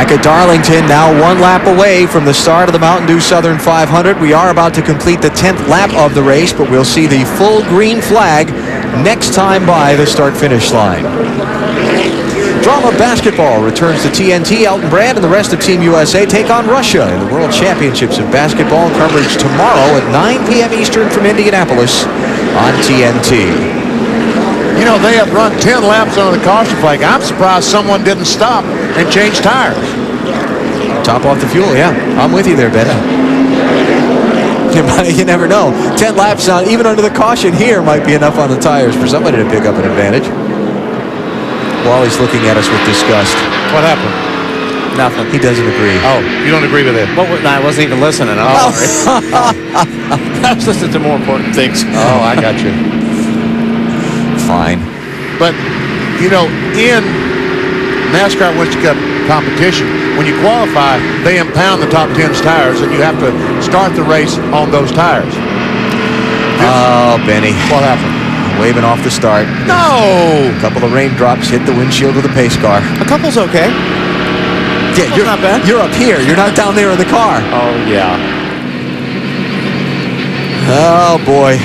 Back at Darlington, now 1 lap away from the start of the Mountain Dew Southern 500. We are about to complete the 10th lap of the race, but we'll see the full green flag next time by the start-finish line. Drama basketball returns to TNT. Elton Brand and the rest of Team USA take on Russia in the World Championships of Basketball. Coverage tomorrow at 9 p.m. Eastern from Indianapolis on TNT. You know, they have run 10 laps under the caution flag. I'm surprised someone didn't stop and change tires. Top off the fuel, yeah. I'm with you there, Ben. You never know. 10 laps on, even under the caution here, might be enough on the tires for somebody to pick up an advantage. Wally's looking at us with disgust. What happened? Nothing. He doesn't agree. Oh, you don't agree with it? Well, I wasn't even listening. I was listening to more important things. Oh, I got you. Fine. But, you know, in NASCAR Winter Cup competition, when you qualify, they impound the top 10's tires, and you have to start the race on those tires. Oh, Benny. What happened? Waving off the start. No! A couple of raindrops hit the windshield of the pace car. A couple's okay. Yeah, you're not bad. You're up here. You're not down there in the car. Oh, yeah. Oh, boy.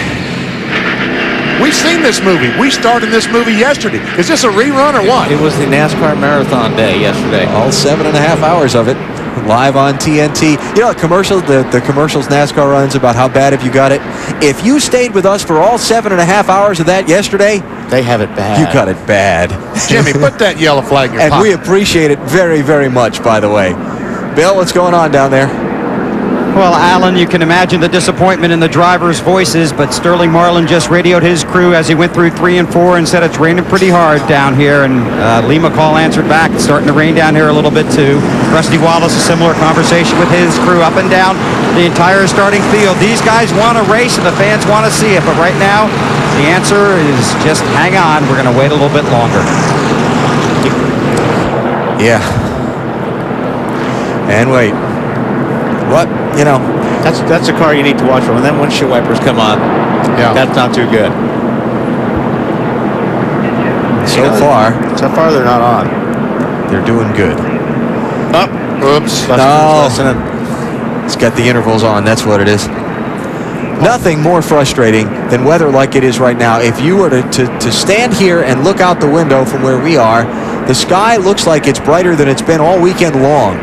We've seen this movie. We started this movie yesterday. Is this a rerun or what? It was the NASCAR Marathon Day yesterday. All 7.5 hours of it. Live on TNT. You know, the commercials NASCAR runs about how bad if you got it. If you stayed with us for all 7.5 hours of that yesterday, they have it bad. You got it bad. Jimmy, put that yellow flag in your pocket. And we appreciate it very, very much, by the way. Bill, what's going on down there? Well, Alan, you can imagine the disappointment in the drivers' voices, but Sterling Marlin just radioed his crew as he went through 3 and 4 and said it's raining pretty hard down here, and Lee McCall answered back. It's starting to rain down here a little bit, too. Rusty Wallace, a similar conversation with his crew up and down the entire starting field. These guys want to race, and the fans want to see it, but right now, the answer is just hang on. We're going to wait a little bit longer. Yeah. And wait. What? You know, that's a car you need to watch for. When them windshield wipers come on, yeah, that's not too good. So far they're not on. They're doing good. Oh, oops. No. It's got the intervals on. That's what it is. Nothing more frustrating than weather like it is right now. If you were to stand here and look out the window from where we are, the sky looks like it's brighter than it's been all weekend long.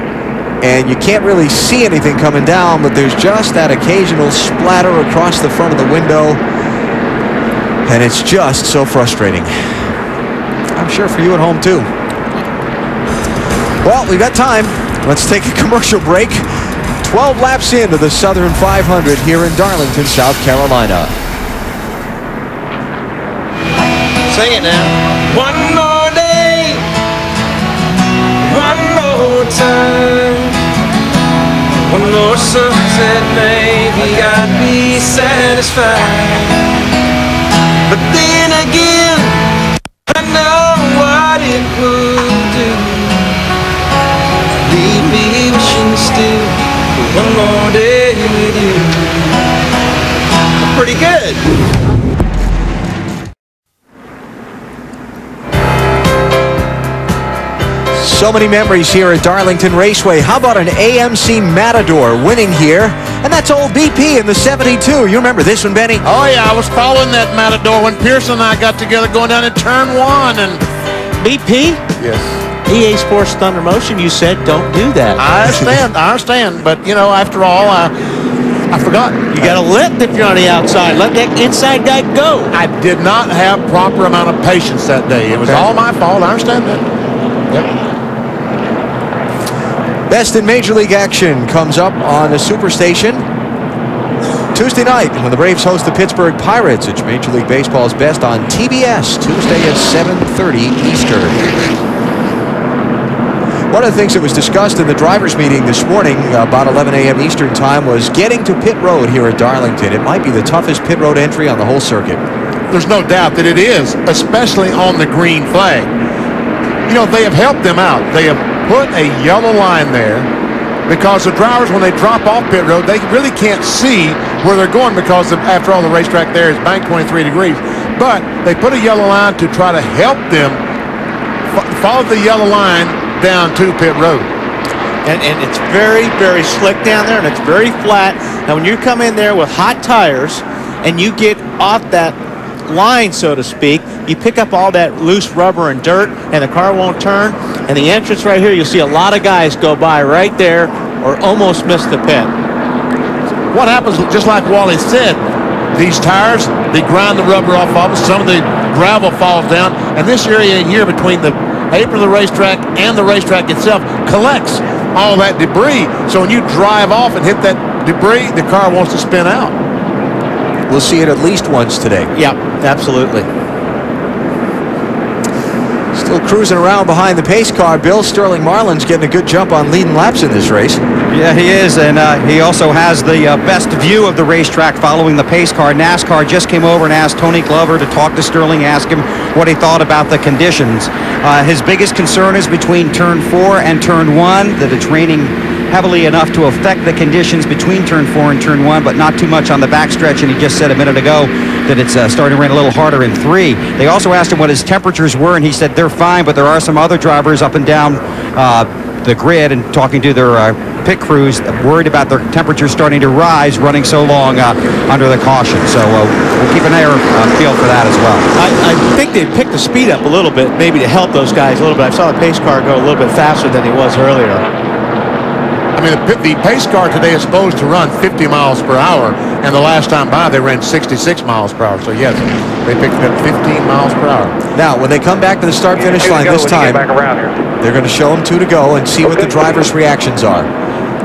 And you can't really see anything coming down, but there's just that occasional splatter across the front of the window. And it's just so frustrating. I'm sure for you at home, too. Well, we've got time. Let's take a commercial break. 12 laps into the Southern 500 here in Darlington, South Carolina. Sing it now. One more day, one more time, one more sunset, maybe I'd be satisfied. But then again, I know what it would do. Leave me wishing still for one more day with you. Pretty good. So many memories here at Darlington Raceway. How about an AMC Matador winning here? And that's old BP in the 72. You remember this one, Benny? Oh, yeah, I was following that Matador when Pearson and I got together going down in turn 1. And BP? yes. EA Sports Thunder Motion, you said don't do that. I understand. But, you know, after all, I forgot. You got to let if you're on the outside. Let that inside guy go. I did not have proper amount of patience that day. It was all my fault. I understand that. Yep. Best in Major League action comes up on the Superstation Tuesday night when the Braves host the Pittsburgh Pirates. It's Major League Baseball's best on TBS Tuesday at 7:30 Eastern. One of the things that was discussed in the drivers' meeting this morning about 11 a.m. Eastern time was getting to pit road here at Darlington. It might be the toughest pit road entry on the whole circuit. There's no doubt that it is, especially on the green flag. You know, they have helped them out. They have put a yellow line there because the drivers, when they drop off pit road, they really can't see where they're going because after all, the racetrack there is banked 23 degrees. But they put a yellow line to try to help them follow the yellow line down to pit road. And it's very, very slick down there, and it's very flat. Now, when you come in there with hot tires and you get off that line, so to speak, you pick up all that loose rubber and dirt, and the car won't turn. And the entrance right here, you'll see a lot of guys go by right there or almost miss the pit. What happens, just like Wally said, these tires, they grind the rubber off of them. Some of the gravel falls down, and this area here between the apron of the racetrack and the racetrack itself collects all that debris. So when you drive off and hit that debris, the car wants to spin out. We'll see it at least once today. Yeah, absolutely. Still cruising around behind the pace car. Bill, Sterling Marlin's getting a good jump on leading laps in this race. Yeah, he is, and he also has the best view of the racetrack following the pace car. NASCAR just came over and asked Tony Glover to talk to Sterling, ask him what he thought about the conditions. His biggest concern is between turn 4 and turn 1, that it's raining heavily enough to affect the conditions between turn 4 and turn 1, but not too much on the backstretch. And he just said a minute ago that it's starting to rain a little harder in 3. They also asked him what his temperatures were, and he said they're fine, but there are some other drivers up and down the grid and talking to their pit crews worried about their temperatures starting to rise running so long under the caution. So we'll keep an eye field for that as well. I think they picked the speed up a little bit, maybe to help those guys a little bit. I saw the pace car go a little bit faster than he was earlier. I mean, the pace car today is supposed to run 50 miles per hour, and the last time by they ran 66 miles per hour. So yes, they picked up 15 miles per hour. Now, when they come back to the start-finish line this time, they're going to show them 2 to go and see what the drivers' reactions are.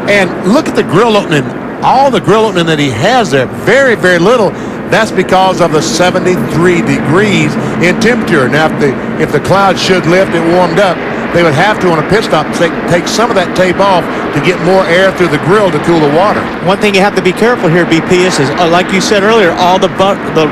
And look at the grill opening. All the grill opening that he has there, very, very little. That's because of the 73 degrees in temperature. Now, if the clouds should lift, it warmed up, they would have to, on a pit stop, take some of that tape off to get more air through the grill to cool the water. One thing you have to be careful here, BP, is like you said earlier, all the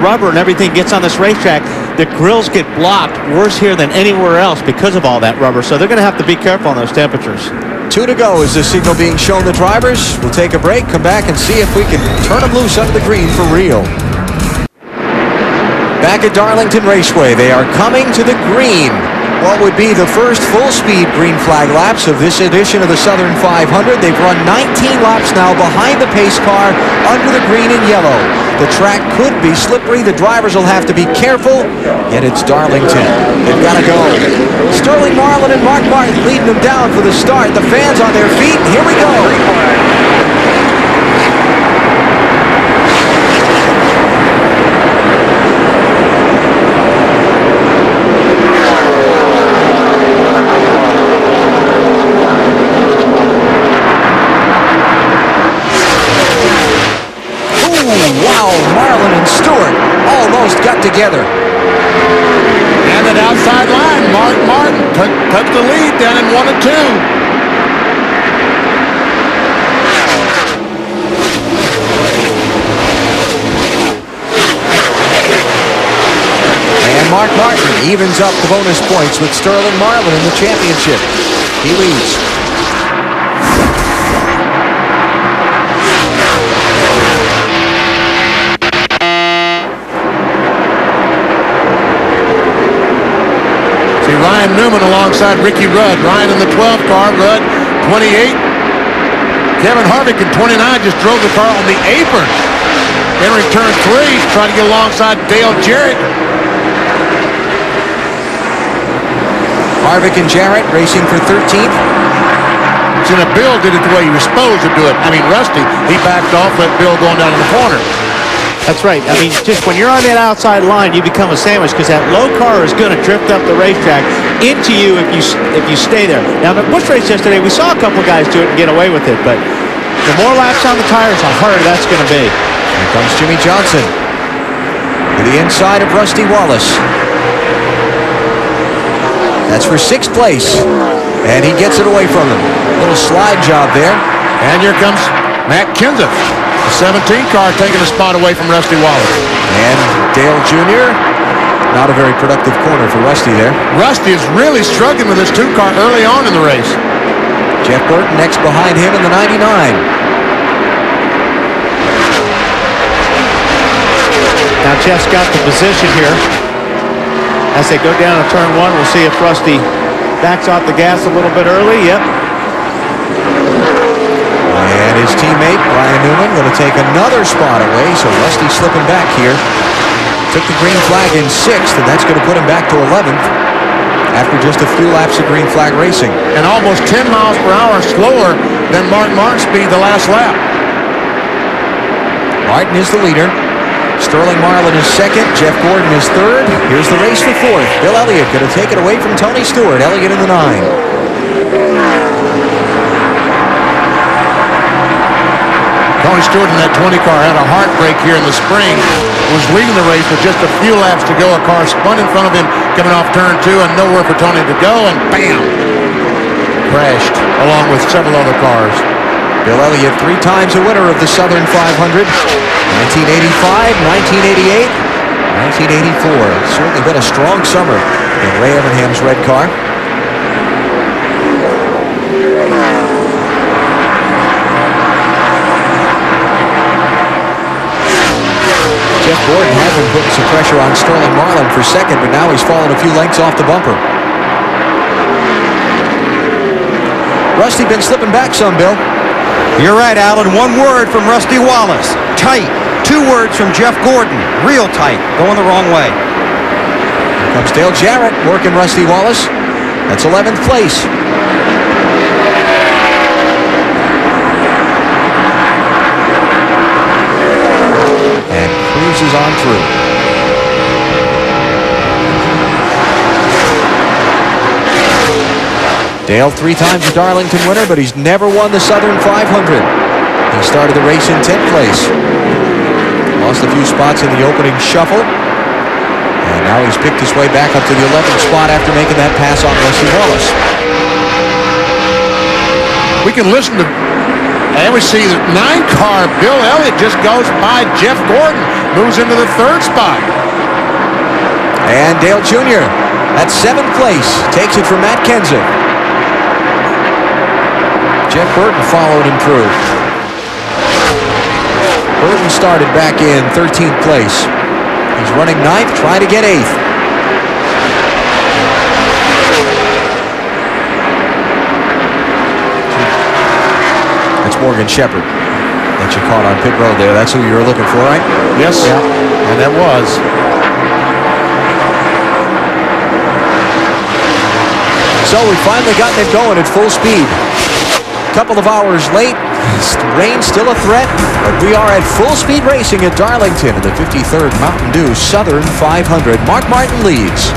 rubber and everything gets on this racetrack. The grills get blocked worse here than anywhere else because of all that rubber. So they're going to have to be careful on those temperatures. 2 to go is the signal being shown the drivers. We'll take a break, come back and see if we can turn them loose under the green for real. Back at Darlington Raceway, they are coming to the green. What would be the first full-speed green flag laps of this edition of the Southern 500. They've run 19 laps now behind the pace car under the green and yellow. The track could be slippery. The drivers will have to be careful, yet it's Darlington. They've got to go. Sterling Marlin and Mark Martin leading them down for the start. The fans on their feet. Here we go. Together. And an outside line, Mark Martin took the lead down in 1 and 2. And Mark Martin evens up the bonus points with Sterling Marlin in the championship. He leads. Ryan Newman alongside Ricky Rudd. Ryan in the 12 car, Rudd 28. Kevin Harvick in 29 just drove the car on the apron. Entering turn 3, trying to get alongside Dale Jarrett. Harvick and Jarrett racing for 13th. So Bill did it the way he was supposed to do it. I mean, Rusty, he backed off, let Bill go down in the corner. That's right. I mean, just when you're on that outside line, you become a sandwich because that low car is going to drift up the racetrack into you if you stay there. Now, in the Busch race yesterday, we saw a couple of guys do it and get away with it, but the more laps on the tires, the harder that's going to be. Here comes Jimmy Johnson to the inside of Rusty Wallace. That's for 6th place, and he gets it away from him. Little slide job there. And here comes Matt Kenseth. The 17 car taking a spot away from Rusty Wallace. And Dale Jr., not a very productive corner for Rusty there. Rusty is really struggling with this 2 car early on in the race. Jeff Burton next behind him in the 99. Now Jeff's got the position here. As they go down to turn 1, we'll see if Rusty backs off the gas a little bit early. Yep. And his teammate, Brian Newman, going to take another spot away, so Rusty slipping back here. Took the green flag in 6th, and that's going to put him back to 11th after just a few laps of green flag racing. And almost 10 miles per hour slower than Martin's speed the last lap. Martin is the leader. Sterling Marlin is 2nd. Jeff Gordon is 3rd. Here's the race for 4th. Bill Elliott going to take it away from Tony Stewart. Elliott in the 9. Tony Stewart in that 20 car had a heartbreak here in the spring. Was leading the race with just a few laps to go. A car spun in front of him coming off turn 2 and nowhere for Tony to go, and bam! Crashed along with several other cars. Bill Elliott 3 times a winner of the Southern 500. 1985, 1988, 1984. Certainly been a strong summer in Ray Evernham's red car. Jeff Gordon had been putting some pressure on Sterling Marlin for 2nd, but now he's fallen a few lengths off the bumper. Rusty been slipping back some, Bill. You're right, Alan. One word from Rusty Wallace. Tight. 2 words from Jeff Gordon. Real tight. Going the wrong way. Here comes Dale Jarrett working Rusty Wallace. That's 11th place. And cruises on through. Dale 3 times a Darlington winner, but he's never won the Southern 500. He started the race in 10th place. Lost a few spots in the opening shuffle. And now he's picked his way back up to the 11th spot after making that pass on Rusty Wallace. We can listen to, and we see the 9-car Bill Elliott just goes by Jeff Gordon. Moves into the 3rd spot. And Dale Jr. at 7th place. Takes it from Matt Kenseth. Jeff Burton followed him through. Burton started back in 13th place. He's running 9th, trying to get 8th. That's Morgan Shepherd that you caught on pit road there. That's who you were looking for, right? Yes, yeah. And that was. So we finally gotten it going at full speed. Couple of hours late, rain still a threat, but we are at full speed racing at Darlington in the 53rd Mountain Dew Southern 500. Mark Martin leads.